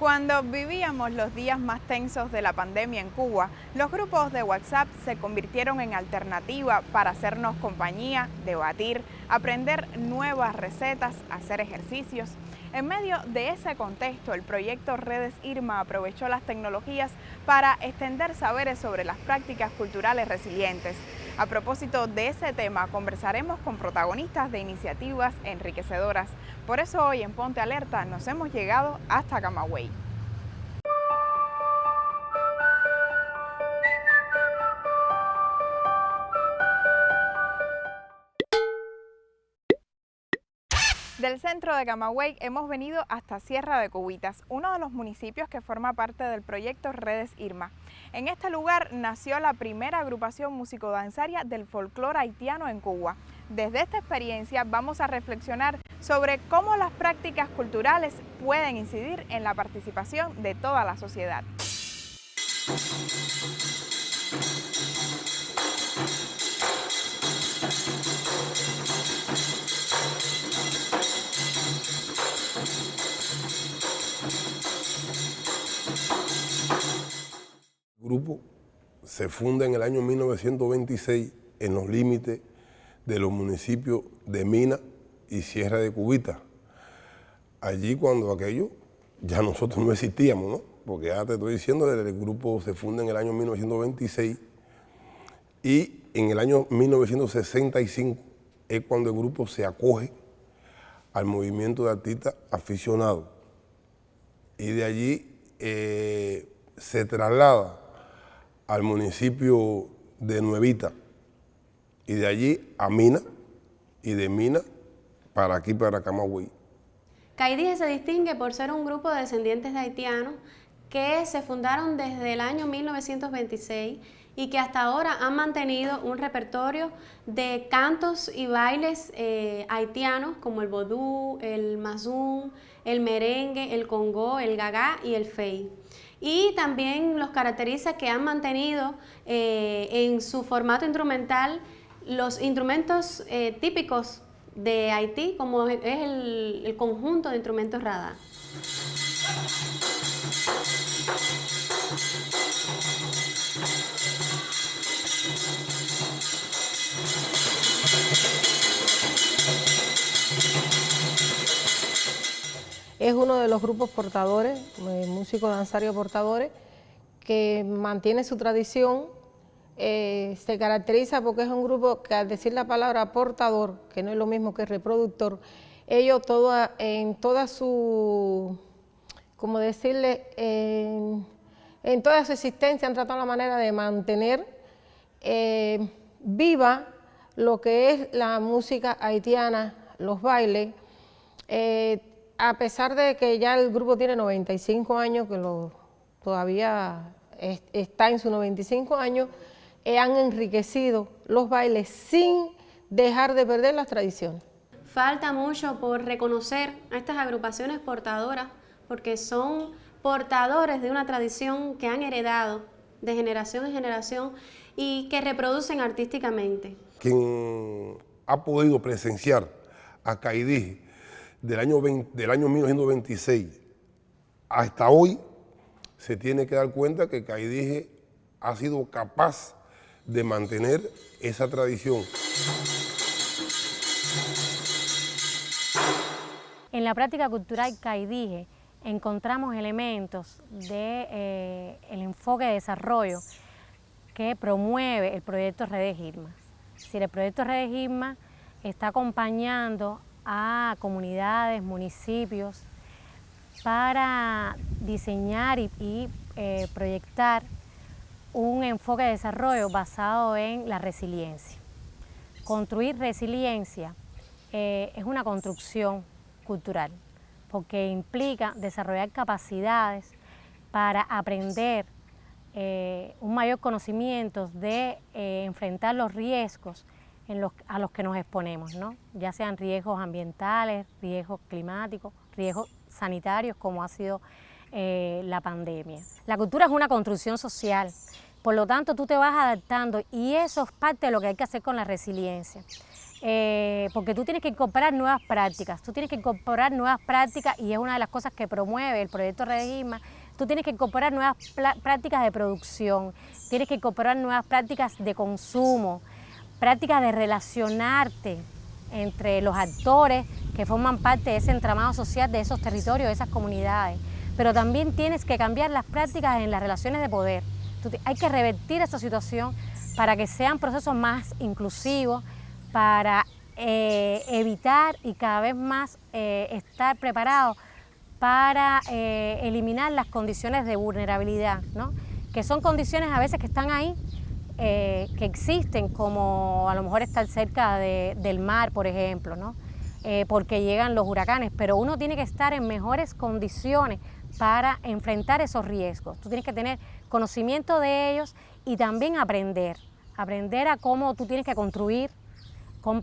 Cuando vivíamos los días más tensos de la pandemia en Cuba, los grupos de WhatsApp se convirtieron en alternativa para hacernos compañía, debatir, aprender nuevas recetas, hacer ejercicios. En medio de ese contexto, el proyecto Redes Irma aprovechó las tecnologías para extender saberes sobre las prácticas culturales resilientes. A propósito de ese tema, conversaremos con protagonistas de iniciativas enriquecedoras. Por eso hoy en Ponte Alerta nos hemos llegado hasta Camagüey. Del centro de Camagüey hemos venido hasta Sierra de Cubitas, uno de los municipios que forma parte del proyecto Redes Irma. En este lugar nació la primera agrupación musicodanzaria del folclore haitiano en Cuba. Desde esta experiencia vamos a reflexionar sobre cómo las prácticas culturales pueden incidir en la participación de toda la sociedad. El grupo se funda en el año 1926 en los límites de los municipios de Mina y Sierra de Cubitas. Allí cuando aquello ya nosotros no existíamos, ¿no? Porque ya te estoy diciendo, el grupo se funda en el año 1926 y en el año 1965 es cuando el grupo se acoge al movimiento de artistas aficionados y de allí se traslada al municipio de Nuevita y de allí a Mina y de Mina para aquí, para Camagüey. Caidije se distingue por ser un grupo de descendientes de haitianos que se fundaron desde el año 1926 y que hasta ahora han mantenido un repertorio de cantos y bailes haitianos como el vodú, el mazún, el merengue, el congó, el gagá y el fey. Y también los caracteriza que han mantenido en su formato instrumental los instrumentos típicos de Haití, como es el conjunto de instrumentos radá. Es uno de los grupos portadores, músicos danzarios portadores, que mantiene su tradición. Se caracteriza porque es un grupo que al decir la palabra portador, que no es lo mismo que reproductor, ellos en toda su, como decirle, en toda su existencia han tratado la manera de mantener viva lo que es la música haitiana, los bailes. A pesar de que ya el grupo tiene 95 años, que todavía está en sus 95 años, han enriquecido los bailes sin dejar de perder las tradiciones. Falta mucho por reconocer a estas agrupaciones portadoras, porque son portadores de una tradición que han heredado de generación en generación y que reproducen artísticamente. Quien ha podido presenciar a Caidije del año 1926 hasta hoy, se tiene que dar cuenta que Caidije ha sido capaz de mantener esa tradición. En la práctica cultural Caidije encontramos elementos del enfoque de desarrollo que promueve el proyecto Redes Irma. Es decir, el proyecto Redes Irma está acompañando a comunidades, municipios, para diseñar y proyectar un enfoque de desarrollo basado en la resiliencia. Construir resiliencia es una construcción cultural, porque implica desarrollar capacidades para aprender un mayor conocimiento de enfrentar los riesgos a los que nos exponemos, ¿no? Ya sean riesgos ambientales, riesgos climáticos, riesgos sanitarios como ha sido la pandemia. La cultura es una construcción social, por lo tanto tú te vas adaptando y eso es parte de lo que hay que hacer con la resiliencia. porque tú tienes que incorporar nuevas prácticas, y es una de las cosas que promueve el proyecto Redigirmas. Tú tienes que incorporar nuevas prácticas de producción, tienes que incorporar nuevas prácticas de consumo, prácticas de relacionarte entre los actores que forman parte de ese entramado social, de esos territorios, de esas comunidades. Pero también tienes que cambiar las prácticas en las relaciones de poder. Hay que revertir esa situación para que sean procesos más inclusivos, para evitar y cada vez más estar preparados para eliminar las condiciones de vulnerabilidad, ¿no? Que son condiciones a veces que están ahí, que existen, como a lo mejor estar cerca del mar, por ejemplo, ¿no? Porque llegan los huracanes, pero uno tiene que estar en mejores condiciones para enfrentar esos riesgos. Tú tienes que tener conocimiento de ellos y también aprender a cómo tú tienes que construir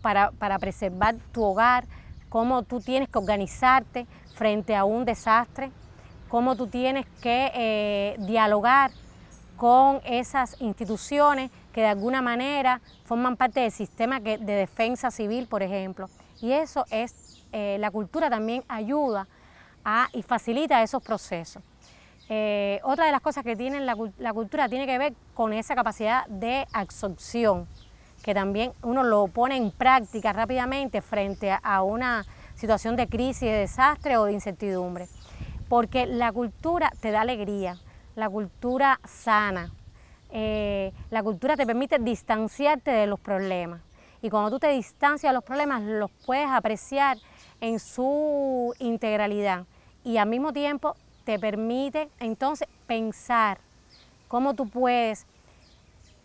para preservar tu hogar, cómo tú tienes que organizarte frente a un desastre, cómo tú tienes que dialogar con esas instituciones que de alguna manera forman parte del sistema de defensa civil, por ejemplo. Y eso es, la cultura también ayuda y facilita esos procesos. Otra de las cosas que tiene la cultura tiene que ver con esa capacidad de absorción, que también uno lo pone en práctica rápidamente frente a una situación de crisis, de desastre o de incertidumbre. Porque la cultura te da alegría, la cultura sana, la cultura te permite distanciarte de los problemas. Y cuando tú te distancias de los problemas, los puedes apreciar en su integralidad. Y al mismo tiempo te permite entonces pensar cómo tú puedes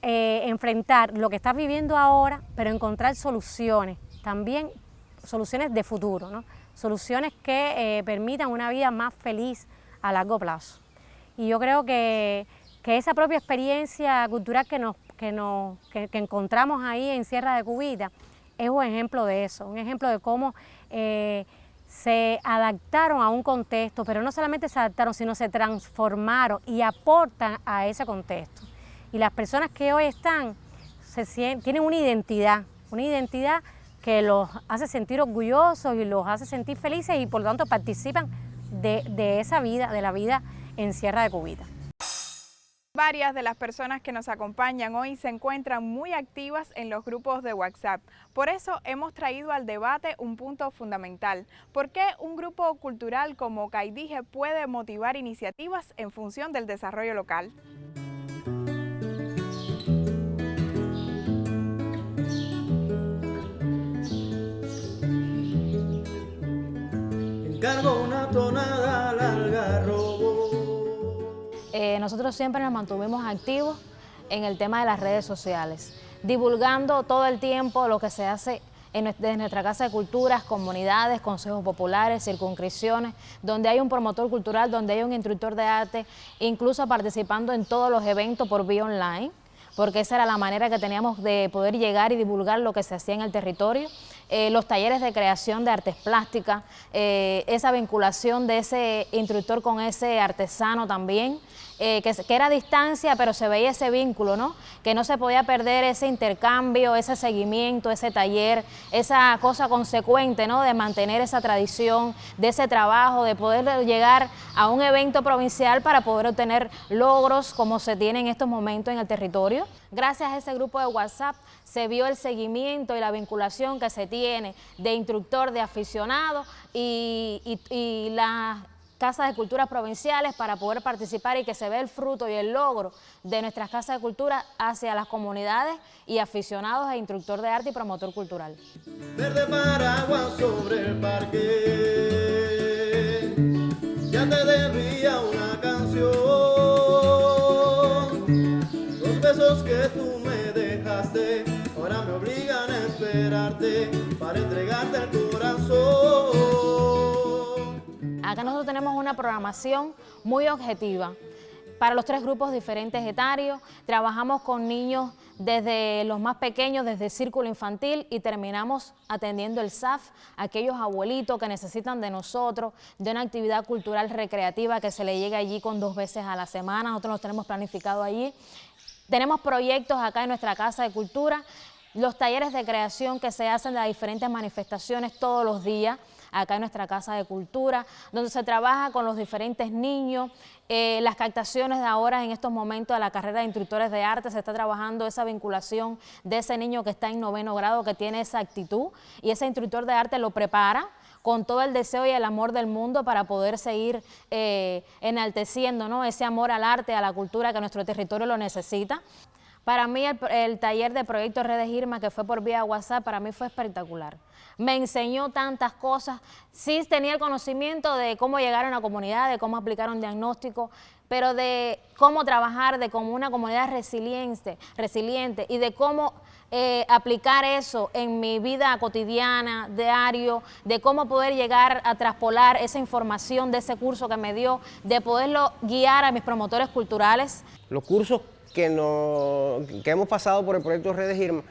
enfrentar lo que estás viviendo ahora, pero encontrar soluciones, también soluciones de futuro, ¿no? Soluciones que permitan una vida más feliz a largo plazo. Y yo creo que esa propia experiencia cultural que encontramos ahí en Sierra de Cubita es un ejemplo de eso, un ejemplo de cómo se adaptaron a un contexto, pero no solamente se adaptaron, sino se transformaron y aportan a ese contexto. Y las personas que hoy están tienen una identidad que los hace sentir orgullosos y los hace sentir felices y por lo tanto participan de esa vida, de la vida en Sierra de Cubita. Varias de las personas que nos acompañan hoy se encuentran muy activas en los grupos de WhatsApp. Por eso hemos traído al debate un punto fundamental. ¿Por qué un grupo cultural como Caidige puede motivar iniciativas en función del desarrollo local? Encargo una tonada al algarrobo. Nosotros siempre nos mantuvimos activos en el tema de las redes sociales, divulgando todo el tiempo lo que se hace desde nuestra Casa de Culturas, comunidades, consejos populares, circunscripciones, donde hay un promotor cultural, donde hay un instructor de arte, incluso participando en todos los eventos por vía online, porque esa era la manera que teníamos de poder llegar y divulgar lo que se hacía en el territorio. Los talleres de creación de artes plásticas, esa vinculación de ese instructor con ese artesano también, que era a distancia, pero se veía ese vínculo, ¿no? Que no se podía perder ese intercambio, ese seguimiento, ese taller, esa cosa consecuente, ¿no? De mantener esa tradición, de ese trabajo, de poder llegar a un evento provincial para poder obtener logros como se tiene en estos momentos en el territorio. Gracias a ese grupo de WhatsApp se vio el seguimiento y la vinculación que se tiene de instructor, de aficionado y las casas de cultura provinciales para poder participar y que se vea el fruto y el logro de nuestras casas de cultura hacia las comunidades y aficionados e instructor de arte y promotor cultural. Verde paraguas sobre el parque, ya te debía una canción, los besos que tú me dejaste, ahora me obligan a esperarte para entregarte el corazón. Acá nosotros tenemos una programación muy objetiva para los 3 grupos diferentes etarios. Trabajamos con niños desde los más pequeños, desde el círculo infantil, y terminamos atendiendo el SAF, aquellos abuelitos que necesitan de nosotros, de una actividad cultural recreativa que se le llegue allí con 2 veces a la semana. Nosotros los tenemos planificado allí. Tenemos proyectos acá en nuestra Casa de Cultura los talleres de creación que se hacen de las diferentes manifestaciones todos los días, acá en nuestra Casa de Cultura, donde se trabaja con los diferentes niños, las captaciones de ahora en estos momentos de la carrera de instructores de arte, se está trabajando esa vinculación de ese niño que está en 9º grado, que tiene esa actitud, y ese instructor de arte lo prepara con todo el deseo y el amor del mundo para poder seguir enalteciendo, ¿no?, ese amor al arte, a la cultura que nuestro territorio lo necesita. Para mí el taller de Proyecto Redes Irma, que fue por vía WhatsApp, para mí fue espectacular. Me enseñó tantas cosas. Sí tenía el conocimiento de cómo llegar a una comunidad, de cómo aplicar un diagnóstico, pero de cómo trabajar de como una comunidad resiliente y de cómo aplicar eso en mi vida cotidiana, diario, de cómo poder llegar a traspolar esa información de ese curso que me dio, de poderlo guiar a mis promotores culturales. Los cursos que hemos pasado por el proyecto Redes Irma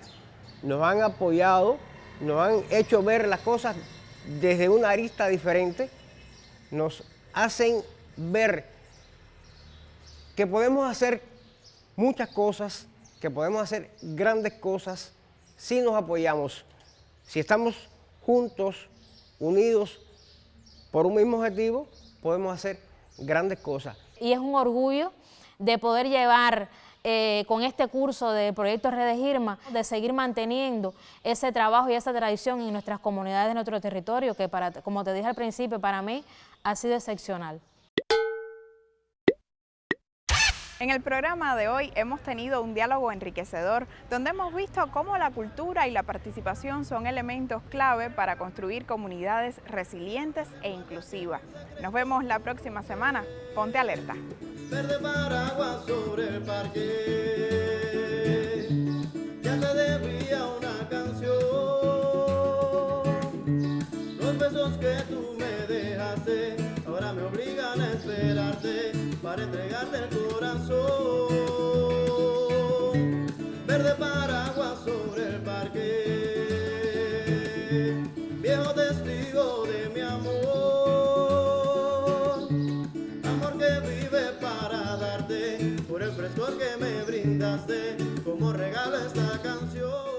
nos han apoyado, nos han hecho ver las cosas desde una arista diferente, nos hacen ver que podemos hacer muchas cosas, que podemos hacer grandes cosas si nos apoyamos, si estamos juntos, unidos por un mismo objetivo, podemos hacer grandes cosas. Y es un orgullo de poder llevar con este curso de Proyecto Redes Irma, de seguir manteniendo ese trabajo y esa tradición en nuestras comunidades de nuestro territorio, que como te dije al principio, para mí ha sido excepcional. En el programa de hoy hemos tenido un diálogo enriquecedor donde hemos visto cómo la cultura y la participación son elementos clave para construir comunidades resilientes e inclusivas. Nos vemos la próxima semana. Ponte alerta. Verde paraguas sobre el parque, ya te debía una canción. Los besos que tú me dejaste ahora me obligan a esperarte para entregarte el corazón. Verde paraguas sobre el parque, viejo testigo de mi amor, amor que vive para darte por el frescor que me brindaste como regalo esta canción.